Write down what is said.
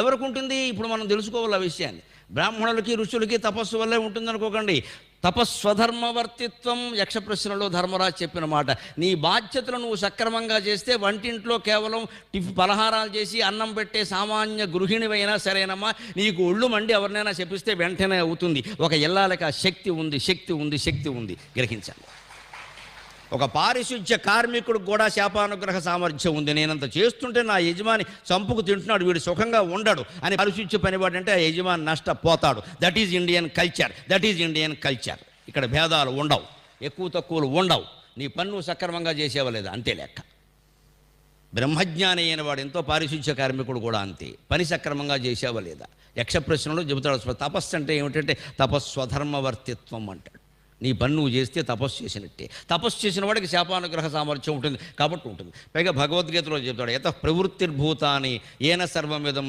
ఎవరికి ఉంటుంది? ఇప్పుడు మనం తెలుసుకోవాలి ఆ విషయాన్ని. బ్రాహ్మణులకి ఋషులకి తపస్సు వల్లే ఉంటుందనుకోకండి. తపస్వధర్మవర్తిత్వం యక్ష ప్రశ్నలో ధర్మరాజు చెప్పిన మాట. నీ బాధ్యతలు నువ్వు సక్రమంగా చేస్తే వంటింట్లో కేవలం పలహారాలు చేసి అన్నం పెట్టే సామాన్య గృహిణివైనా సరేనమ్మా, నీకు ఒళ్ళు మండి ఎవరినైనా చెప్పిస్తే వెంటనే అవుతుంది. ఒక ఇల్లాలకి ఆ శక్తి ఉంది, శక్తి ఉంది, శక్తి ఉంది. గ్రహించండి. ఒక పారిశుధ్య కార్మికుడికి కూడా శాపానుగ్రహ సామర్థ్యం ఉంది. నేనంత చేస్తుంటే నా యజమాని చంపుకు తింటున్నాడు, వీడు సుఖంగా ఉండడు అని పారిశుధ్య పనివాడంటే ఆ యజమాని నష్టపోతాడు. That is Indian culture, that is Indian culture. ఇక్కడ భేదాలు ఉండవు, ఎక్కువ తక్కువలు ఉండవు. నీ పన్ను సక్రమంగా చేసేవలేదా అంతే లెక్క. బ్రహ్మజ్ఞాని అయిన వాడు ఎంతో పారిశుధ్య కార్మికుడు కూడా అంతే, పని సక్రమంగా చేసేవలేదా. యక్ష ప్రశ్నలో చెబుతాడు. తపస్సు అంటే ఏమిటంటే తపస్వధర్మవర్తిత్వం అంటాడు. నీ పని నువ్వు చేస్తే తపస్సు చేసినట్టే. తపస్సు చేసిన వాడికి శాపానుగ్రహ సామర్థ్యం ఉంటుంది కాబట్టి ఉంటుంది. పైగా భగవద్గీతలో చెప్తాడు, యతః ప్రవృత్తిర్భూతాని ఏన సర్వమిదం